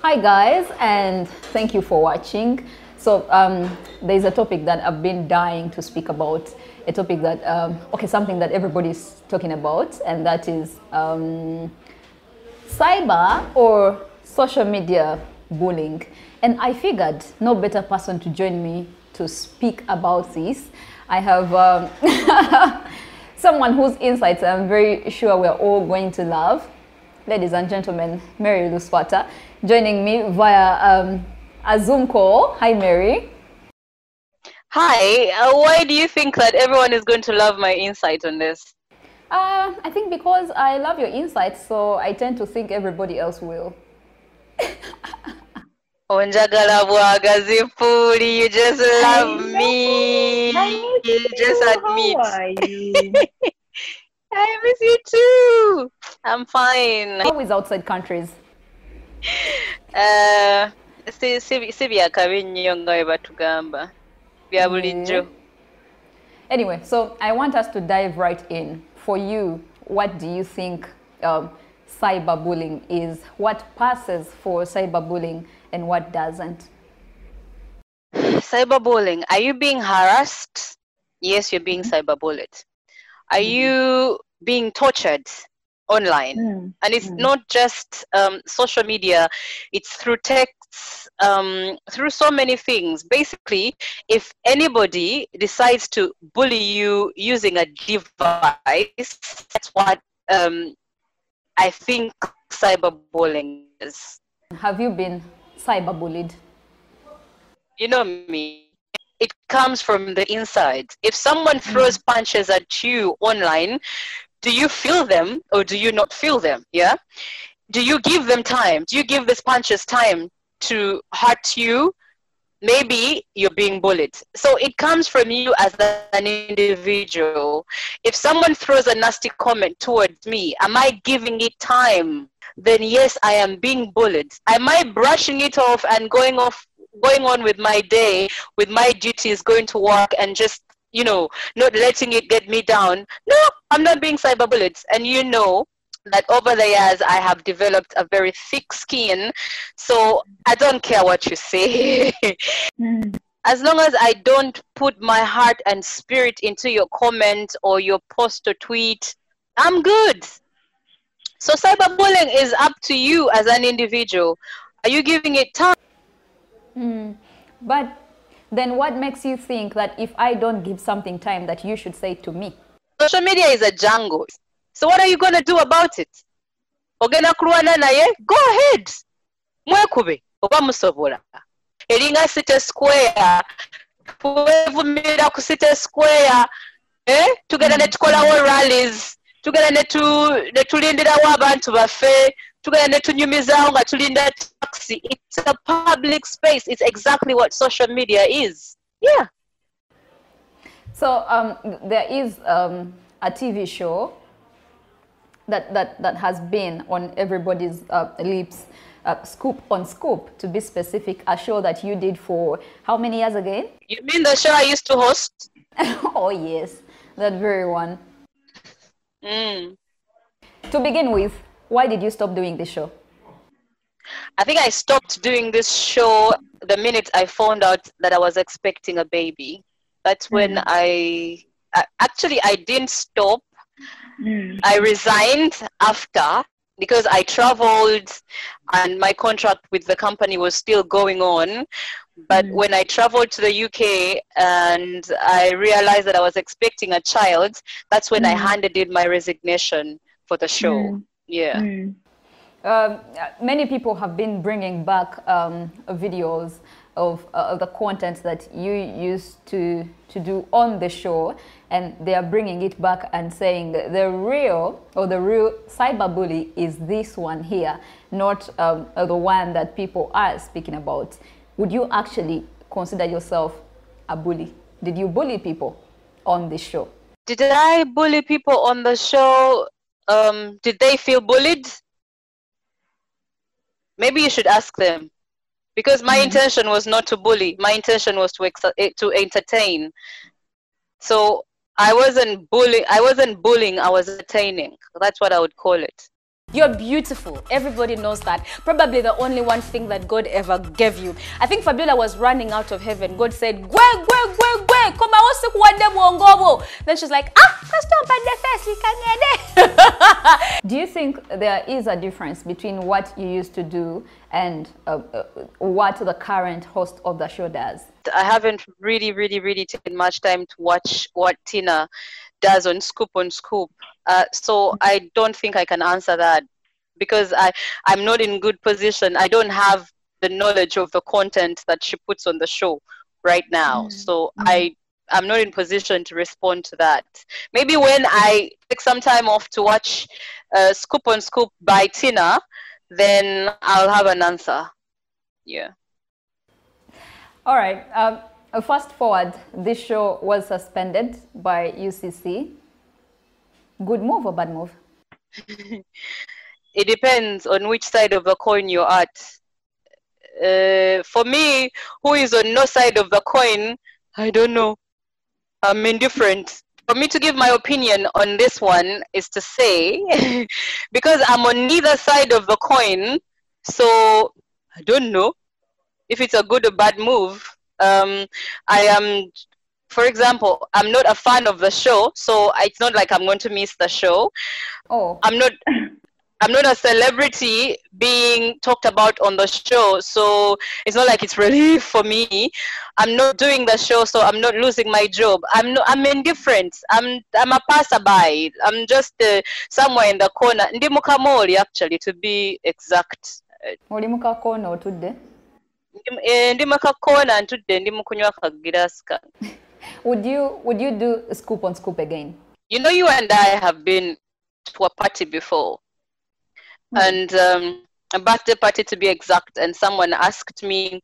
Hi guys, and thank you for watching. So there's a topic that I've been dying to speak about, a topic that, something that everybody's talking about, and that is cyber or social media bullying. And I figured no better person to join me to speak about this. I have someone whose insights I'm very sure we're all going to love. Ladies and gentlemen, Mary Luswata, joining me via a Zoom call. Hi, Mary. Hi. Why do you think that everyone is going to love my insight on this? I think because I love your insights, so I tend to think everybody else will. Onjagala bwagazifuli, you just love me. You just admit. How are you? I miss you too. I'm fine. How is outside countries? Si byakabi nnyo nga bwe batugamba bya bulijjo. Anyway, so I want us to dive right in. For you, what do you think cyberbullying is? What passes for cyberbullying and what doesn't? Cyberbullying. Are you being harassed? Yes, you're being cyberbullied. Are you being tortured online? And it's not just social media, it's through texts, through so many things. Basically, if anybody decides to bully you using a device, that's what I think cyberbullying is. Have you been cyberbullied? You know me. It comes from the inside. If someone throws punches at you online, do you feel them or do you not feel them? Yeah. Do you give them time? Do you give these punches time to hurt you? Maybe you're being bullied. So it comes from you as an individual. If someone throws a nasty comment towards me, am I giving it time? Then yes, I am being bullied. Am I brushing it off and going on with my day, with my duties, going to work and just, not letting it get me down? No, I'm not being cyberbullied. And you know that over the years, I have developed a very thick skin. So I don't care what you say. As long as I don't put my heart and spirit into your comment or your post or tweet, I'm good. So cyberbullying is up to you as an individual. Are you giving it time? But then what makes you think that if I don't give something time that you should say to me? Social media is a jungle. So what are you going to do about it? Ogena kulwana naye? Go ahead. Mwekube. Oba musobola. Eringa City Square. Twevumira ku City Square. Tugenda ne tukolawo rallies. Tugenda ne tulindirawo abantu baffe. Tugenda ne tunyumizaawo nga tulinda taxi. It's a public space. It's exactly what social media is. Yeah. So there is a TV show that has been on everybody's lips, Scoop on Scoop, to be specific, a show that you did for how many years again? You mean the show I used to host? Oh yes, that very one. To begin with, why did you stop doing this show? I think I stopped doing this show the minute I found out that I was expecting a baby. That's when I didn't stop. I resigned after because I traveled and my contract with the company was still going on. But when I traveled to the UK and I realized that I was expecting a child, that's when I handed in my resignation for the show. Yeah. Many people have been bringing back videos of the content that you used to do on the show, and they are bringing it back and saying the real cyberbully is this one here, not the one that people are speaking about. Would you actually consider yourself a bully? Did you bully people on this show? Did I bully people on the show? Did they feel bullied? Maybe you should ask them. Because my intention was not to bully. My intention was to entertain. So I wasn't bullying. I was entertaining. That's what I would call it. You're beautiful. Everybody knows that. Probably the only one thing that God ever gave you. I think Fabiola was running out of heaven. God said, "Gwe, gwe, gwe, gwe. Come on, then she's like, Do you think there is a difference between what you used to do and what the current host of the show does? I haven't really taken much time to watch what Tina does on Scoop. So I don't think I can answer that because I'm not in good position. I don't have the knowledge of the content that she puts on the show right now. So I'm not in position to respond to that. Maybe when I take some time off to watch Scoop by Tina, then I'll have an answer. Yeah. All right. Fast forward, this show was suspended by UCC. Good move or bad move? It depends on which side of the coin you're at. For me, who is on no side of the coin, I don't know. I'm indifferent. For me to give my opinion on this one is to say, because I'm on neither side of the coin, so I don't know if it's a good or bad move. I am, for example, I'm not a fan of the show, so it's not like I'm going to miss the show. Oh. I'm not a celebrity being talked about on the show, so it's not like it's relief for me. I'm not doing the show, so I'm not losing my job. I'm indifferent. I'm a passerby. I'm just somewhere in the corner. Ndi mukamoli, actually, to be exact. Oli mukakono otudde? Ndi mukakoona ntudde ndi mukunywa kagiraasi kange. Would you do Scoop on Scoop again? You know, you and I have been to a party before. And a birthday party to be exact, and someone asked me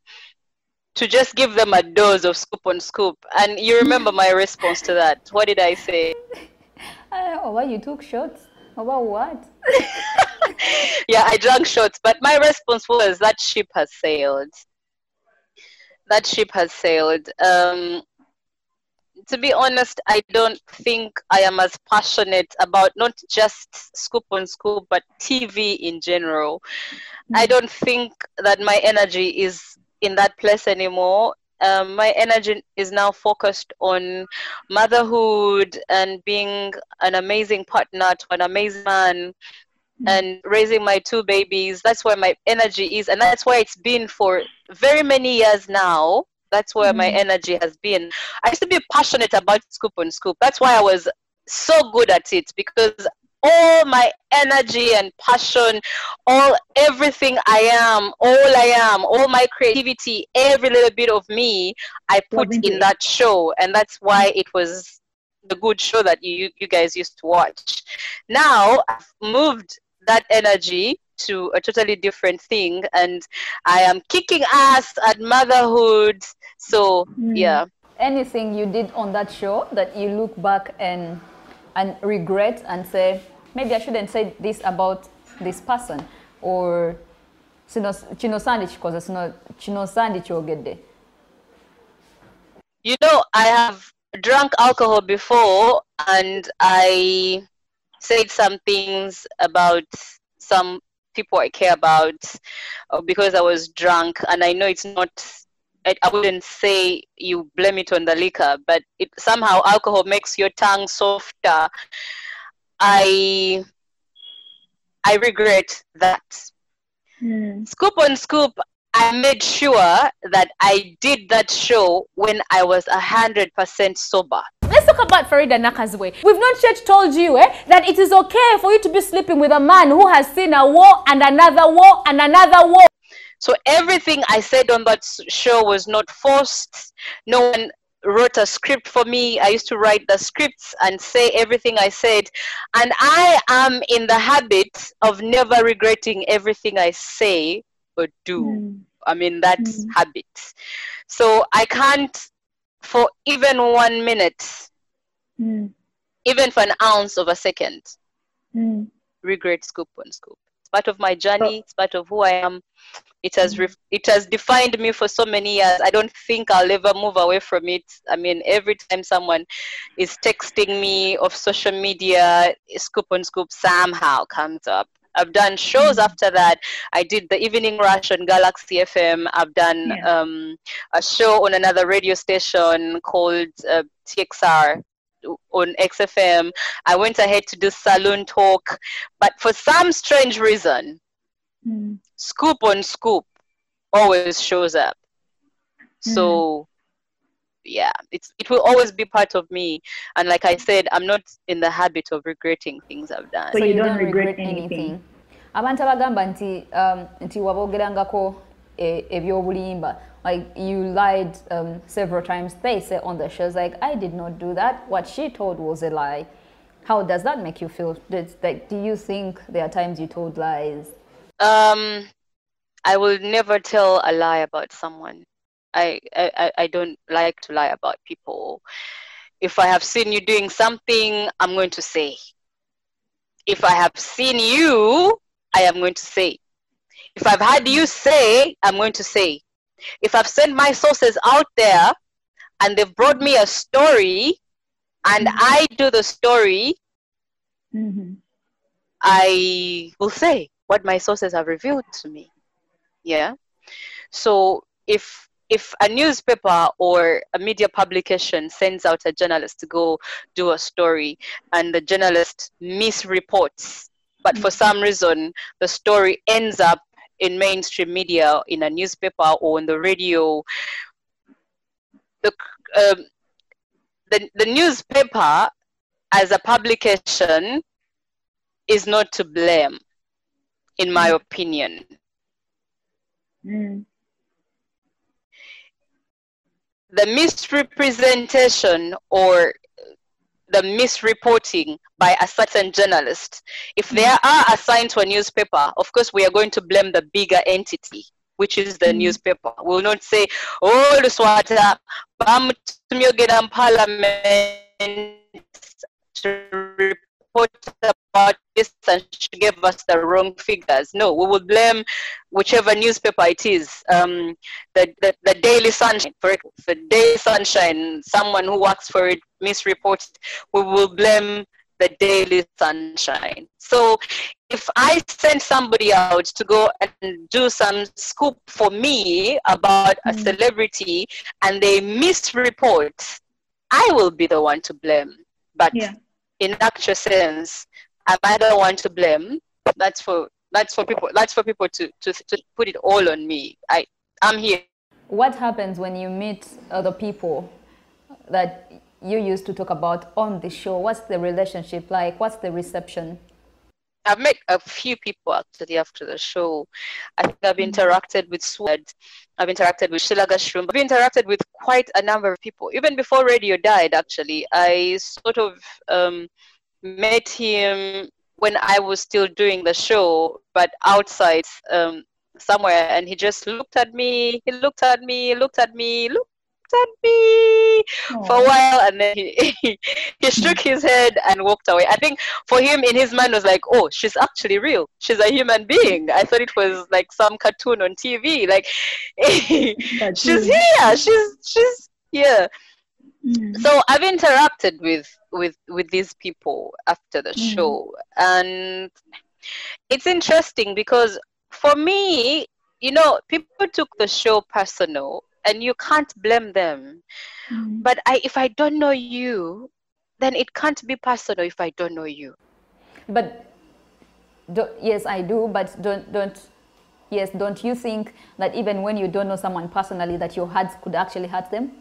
to just give them a dose of Scoop on Scoop. And you remember my response to that. What did I say? Why you took shots? About what? Yeah, I drank shots, but my response was that ship has sailed. That ship has sailed. To be honest, I don't think I am as passionate about not just Scoop on Scoop, but TV in general. I don't think that my energy is in that place anymore. My energy is now focused on motherhood and being an amazing partner to an amazing man and raising my 2 babies. That's where my energy is, and that's where it's been for very many years now. That's where my energy has been. I used to be passionate about Scoop on Scoop. That's why I was so good at it, because all my energy and passion, everything I am, all my creativity, every little bit of me, I put in that show. And that's why it was the good show that you guys used to watch. Now I've moved that energy to a totally different thing, and I am kicking ass at motherhood. So yeah. Anything you did on that show that you look back and regret and say, maybe I shouldn't say this about this person, or kino sandi kikoze kino sandi kyogedde? You know, I have drunk alcohol before, and I said some things about some people I care about because I was drunk, and I know it's not, I wouldn't say you blame it on the liquor, but somehow alcohol makes your tongue softer. I regret that. Scoop on Scoop, I made sure that I did that show when I was 100% sober. Let's talk about Farida Nakazwe. We've not yet told you that it is okay for you to be sleeping with a man who has seen a war and another war and another war. So everything I said on that show was not forced. No one wrote a script for me. I used to write the scripts and say everything I said. And I am in the habit of never regretting everything I say or do. I'm in that habit. So I can't, for even 1 minute, even for an ounce of a second, regret Scoop on Scoop. It's part of my journey. It's part of who I am. It has defined me for so many years. I don't think I'll ever move away from it. I mean, every time someone is texting me off social media, Scoop on Scoop somehow comes up. I've done shows after that. I did the Evening Rush on Galaxy FM. I've done a show on another radio station called TXR on XFM. I went ahead to do Saloon Talk, but for some strange reason, Scoop on Scoop always shows up. So yeah, it will always be part of me. And like I said, I'm not in the habit of regretting things I've done. So you don't regret anything. Abantu abagamba nti wabogerangako ebyobulimba, like you lied several times. They say on the shows like, I did not do that. What she told was a lie. How does that make you feel? Like, do you think there are times you told lies? I will never tell a lie about someone. I don't like to lie about people. If I have seen you doing something, I'm going to say. If I have seen you, I am going to say. If I've had you say, I'm going to say. If I've sent my sources out there and they've brought me a story and I do the story, I will say what my sources have revealed to me. Yeah. So if a newspaper or a media publication sends out a journalist to go do a story and the journalist misreports, but for some reason the story ends up in mainstream media, in a newspaper or on the radio, the newspaper as a publication is not to blame, in my opinion. The misrepresentation or the misreporting by a certain journalist, if they are assigned to a newspaper, of course we are going to blame the bigger entity, which is the newspaper. We will not say, oh, Luswata, bamutumyogera parliament to report about this and she gave us the wrong figures. No, we will blame whichever newspaper it is. The Daily Sunshine, for example, the Daily Sunshine, someone who works for it misreports, we will blame the Daily Sunshine. So if I send somebody out to go and do some scoop for me about a celebrity and they misreport, I will be the one to blame. But in actual sense, am I the one to blame? That's for people to put it all on me. I'm here. What happens when you meet other people that you used to talk about on the show? What's the relationship like? What's the reception? I've met a few people actually after the show. I think I've interacted with Swad. I've interacted with Shilaga Shroom. I've interacted with quite a number of people. Even before radio died, actually, I sort of met him when I was still doing the show, but outside somewhere, and he just looked at me. He looked at me, looked at me, looked at me for a while, and then he shook his head and walked away. I think for him, in his mind, was like, oh, she's actually real. She's a human being. I thought it was like some cartoon on TV. Like, she's here. She's here. So I've interacted with these people after the show, and it's interesting because for me, you know, people took the show personal, and you can't blame them. But if I don't know you, then it can't be personal if I don't know you. But yes, I do. But don't you think that even when you don't know someone personally, that your heart could actually hurt them?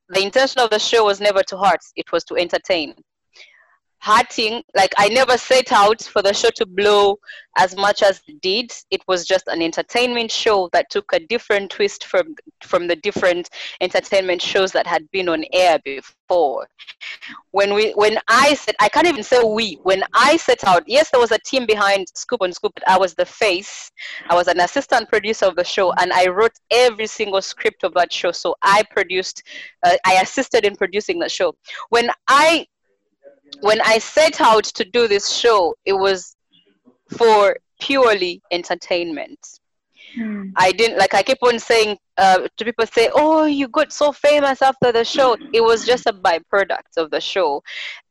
The intention of the show was never to hurt, it was to entertain. Hurting, like I never set out for the show to blow as much as it did. It was just an entertainment show that took a different twist from the different entertainment shows that had been on air before. When I said, I can't even say we, when I set out, yes, there was a team behind Scoop on Scoop, but I was the face. I was an assistant producer of the show, and I wrote every single script of that show. So I produced, I assisted in producing the show. When I set out to do this show, it was for purely entertainment. I didn't, like I keep on saying to people, say, oh, you got so famous after the show. It was just a byproduct of the show.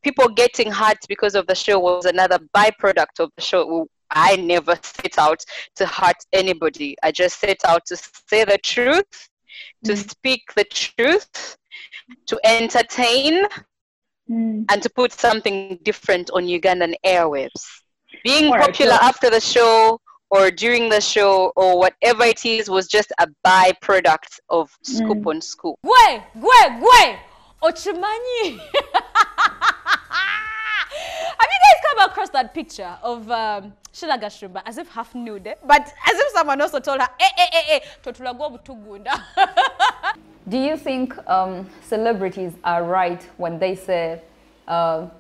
People getting hurt because of the show was another byproduct of the show. I never set out to hurt anybody. I just set out to say the truth, to speak the truth, to entertain, and to put something different on Ugandan airwaves. Being popular after the show or during the show or whatever it is was just a byproduct of Scoop on Scoop. Gwe! Ochimanyi! Have you guys come across that picture of Sheila Gashumba as if half nude, but as if someone also told her, totulago butugunda. Do you think celebrities are right when they say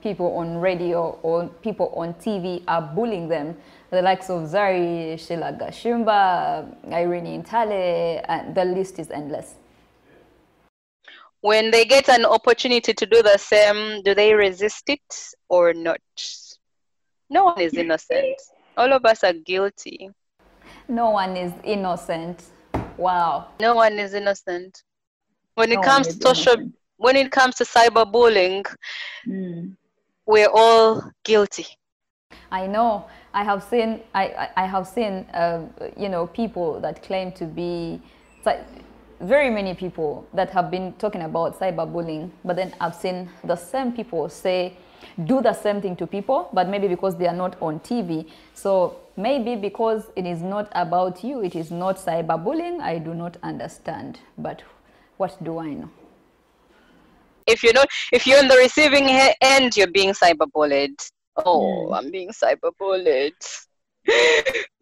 people on radio or people on TV are bullying them? The likes of Zari, Sheila Gashumba, Irene Ntale, and the list is endless. When they get an opportunity to do the same, do they resist it or not? No one is innocent. All of us are guilty. No one is innocent. Wow. No one is innocent. When it comes to cyberbullying, we're all guilty. I know. I have seen you know, people that claim to be very many people that have been talking about cyberbullying, but then I've seen the same people do the same thing to people, but maybe because they are not on TV. So maybe because it is not about you, it is not cyberbullying, I do not understand. But what do I know? If you're on the receiving end, you're being cyberbullied. Oh, I'm being cyberbullied.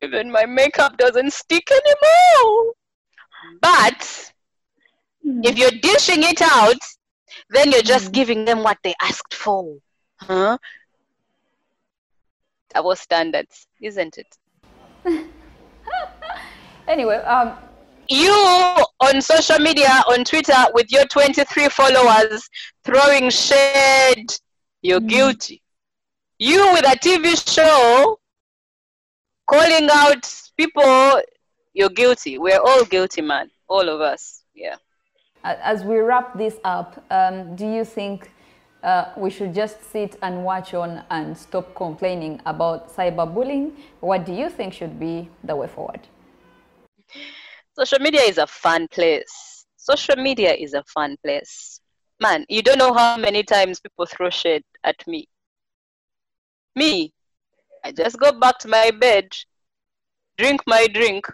Even my makeup doesn't stick anymore. But if you're dishing it out, then you're just giving them what they asked for. Huh? Double standards, isn't it? Anyway, you on social media, on Twitter, with your 23 followers throwing shade, you're guilty. You with a TV show calling out people, you're guilty. We're all guilty, man. All of us. Yeah. As we wrap this up, do you think we should just sit and watch on and stop complaining about cyberbullying? What do you think should be the way forward? Social media is a fun place. Social media is a fun place. Man, you don't know how many times people throw shade at me. Me, I just go back to my bed, drink my drink,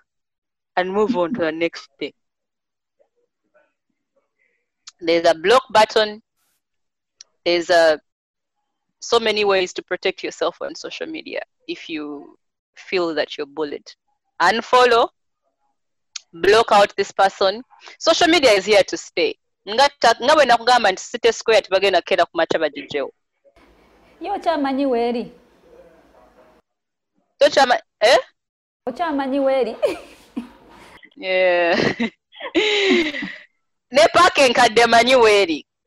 and move on to the next day. There's a block button. There's so many ways to protect yourself on social media if you feel that you're bullied. Unfollow, block out this person. Social media is here to stay. Yo chamanyi weri. Ochamanyi weri. Yeah.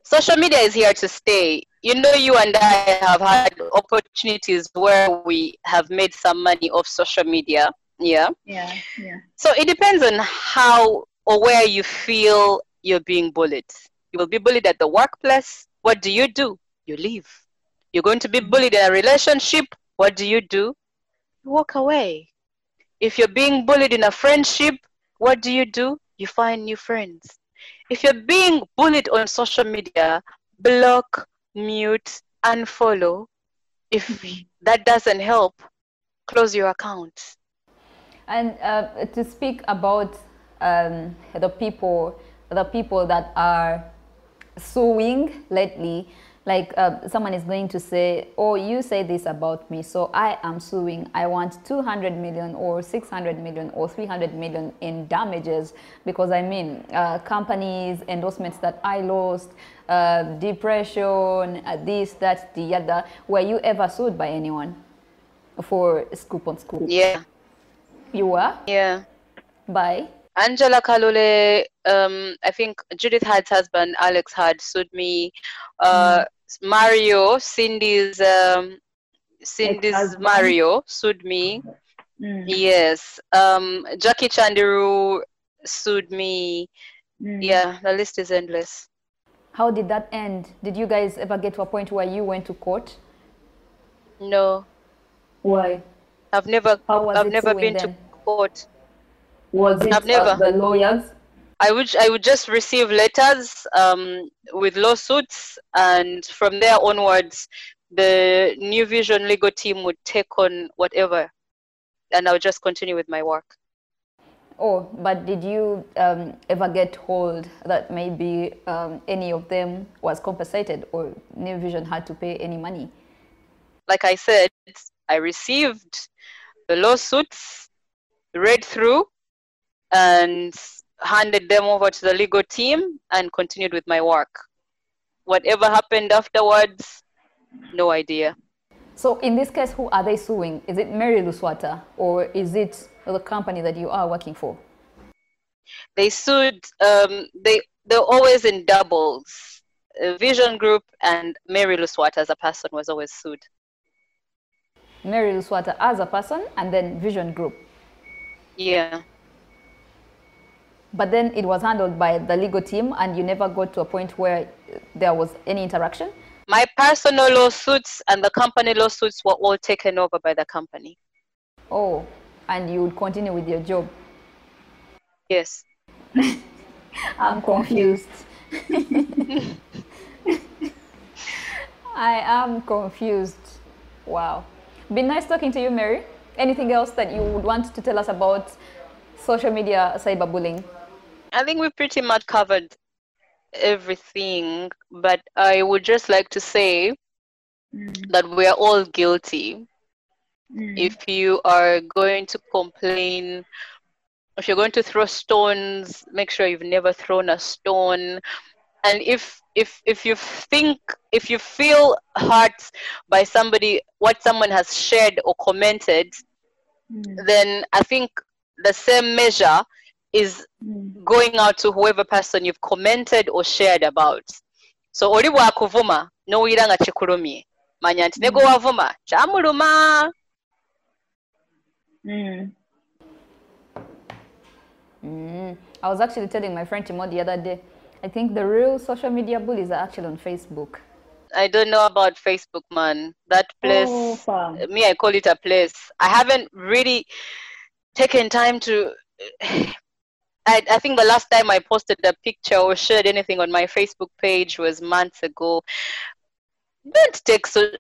Social media is here to stay. You know, you and I have had opportunities where we have made some money off social media. Yeah. Yeah. So it depends on how or where you feel you're being bullied. You will be bullied at the workplace. What do? You leave. You're going to be bullied in a relationship. What do? You walk away. If you're being bullied in a friendship, what do? You find new friends. If you're being bullied on social media, block, mute, unfollow. If that doesn't help, close your account. And to speak about the people that are suing lately, like someone is going to say, oh, you say this about me, so I am suing. I want 200 million or 600 million or 300 million in damages because I mean, companies, endorsements that I lost, depression, this, that, the other. Were you ever sued by anyone for Scoop on Scoop? Yeah. You were? Yeah. By? Angela Kalule, I think Judith Had's husband, Alex Had, sued me. Mario, Cindy's Mario sued me. Yes. Jackie Chandiru sued me. Yeah, the list is endless. How did that end? Did you guys ever get to a point where you went to court? No. Why? I've never How was I've it never suing been to then? court. Was it I've never. the lawyers? I would just receive letters with lawsuits, and from there onwards, the New Vision legal team would take on whatever, and I would just continue with my work. Oh, but did you ever get told that maybe any of them was compensated, or New Vision had to pay any money? Like I said, I received the lawsuits, read through, and handed them over to the legal team and continued with my work. Whatever happened afterwards, no idea. So in this case, who are they suing? Is it Mary Luswata, or is it the company that you are working for? They sued, they're always in doubles. Vision Group and Mary Luswata as a person was always sued. Mary Luswata as a person, and then Vision Group. Yeah. But then it was handled by the legal team, and you never got to a point where there was any interaction? My personal lawsuits and the company lawsuits were all taken over by the company. Oh, and you would continue with your job? Yes. I'm confused. I am confused. Wow. Been nice talking to you, Mary. Anything else that you would want to tell us about social media cyberbullying? I think we pretty much covered everything, but I would just like to say that we are all guilty. If you are going to complain, if you're going to throw stones, make sure you've never thrown a stone. And if you feel hurt by somebody, what someone has shared or commented, then I think the same measure is going out to whoever person you've commented or shared about. So oli bwakuvuma n'owulira nga kikulumye manya nti ne gwe wavuma kyamuluma. I was actually telling my friend Timo the other day, I think the real social media bullies are actually on Facebook. I don't know about Facebook, man. That place, me, I call it a place. I haven't really taken time to... I think the last time I posted a picture or shared anything on my Facebook page was months ago. Don't take the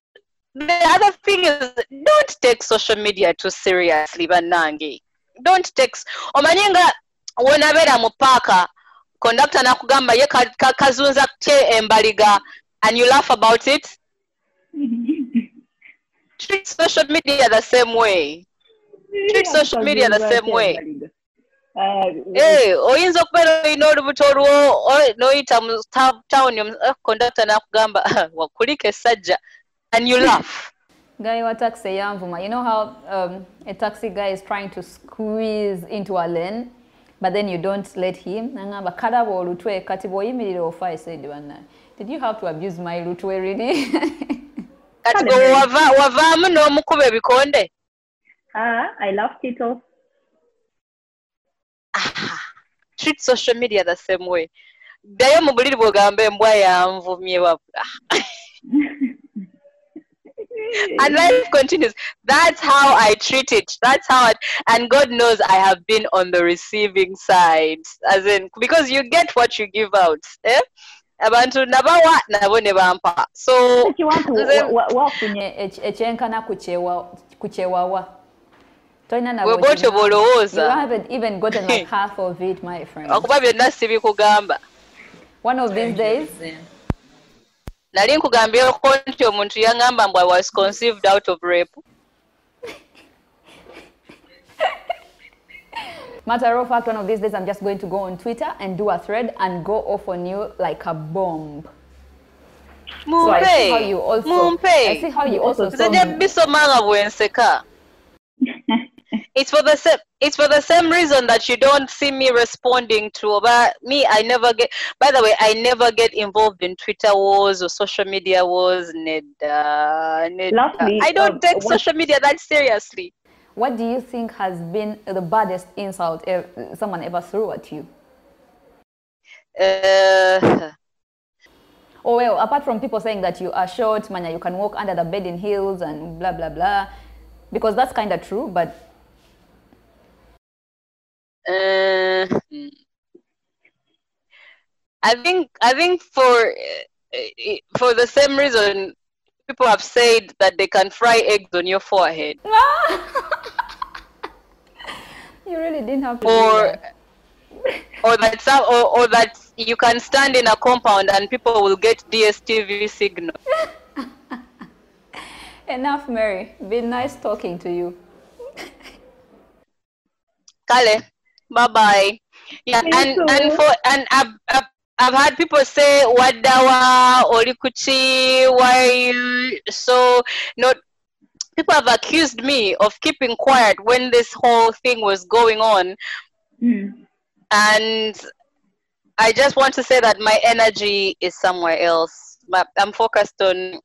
other thing is, don't take social media too seriously, banange. Don't take... Omanyenga wonabera mu parka, conductor nakugamba ye kazunza kye embaliga, and you laugh about it. Treat social media the same way. Treat social media the same way. Hey, oyinza okubeera olina olubuto olwo n'oyita mu town conductor nakugamba wakulika essajja, and you laugh. Guy wa taxi yanvuma. You know how a taxi guy is trying to squeeze into a lane, but then you don't let him. Nangamba kadabo olutwe kati bw'oyimirira ofa. I said, did you have to abuse my lutwe really? Kati gwe wavaamu n'omukuba ebikonde. I love Tito. Treat social media the same way. Ddayo mu buliri bw'ogamba embwa yanvumye wabula. And life continues. That's how I treat it. That's how and God knows I have been on the receiving side. As in, because you get what you give out. Eh? Abantu nabawa nabo ne bampa. So wafunye ekyenkana kuchewawa. You haven't even gotten like half of it, my friend. One of these days. Nali nkugambyeko nti omuntu yangamba mbu I was conceived out of rape. Matter of fact, one of these days I'm just going to go on Twitter and do a thread and go off on you like a bomb. So I see how you also... I see how you also... It's for the same reason that you don't see me responding to. But me, I never get. By the way, I never get involved in Twitter wars or social media wars. Lastly, I don't take social media that seriously. What do you think has been the baddest insult someone ever threw at you? Oh well, apart from people saying that you are short, manya, you can walk under the bed in heels and blah blah blah. Because that's kind of true, but I think for the same reason people have said that they can fry eggs on your forehead. you really didn't have to do Or that. or that you can stand in a compound and people will get DSTV signal. Enough, Mary. Been nice talking to you. Kale, bye bye. Yeah, and I've had people say wadawa olikuchi, why you so not. People have accused me of keeping quiet when this whole thing was going on, and I just want to say that my energy is somewhere else. I'm focused on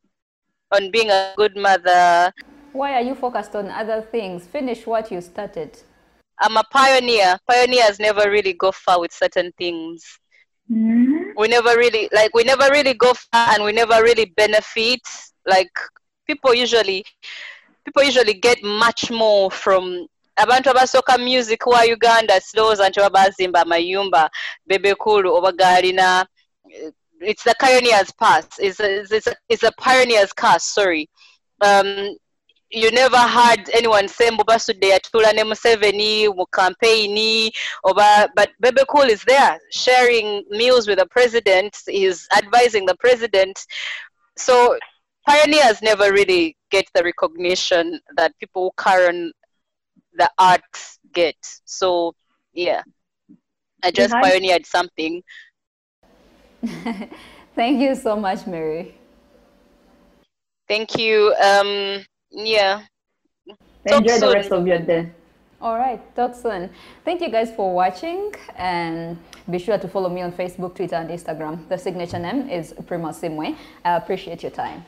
being a good mother. Why are you focused on other things? Finish what you started. I'm a pioneer. Pioneers never really go far with certain things. We never really go far, and we never really benefit. Like people usually get much more from abantu abasoka music wa Uganda slows and bazimba mayumba bebekulu obagalina. It's the pioneer's path. It's a pioneer's curse. Sorry. You never heard anyone say Mbobasude yatula ne Museveni mu campaign but Bebe Cool is there sharing meals with the president. He's advising the president. So pioneers never really get the recognition that people who carry on the arts get. So yeah, I just pioneered something. Thank you so much, Mary. Thank you. Yeah. Enjoy the rest of your day. All right, talk soon. Thank you guys for watching, and be sure to follow me on Facebook, Twitter, and Instagram. The signature name is Prim Asiimwe. I appreciate your time.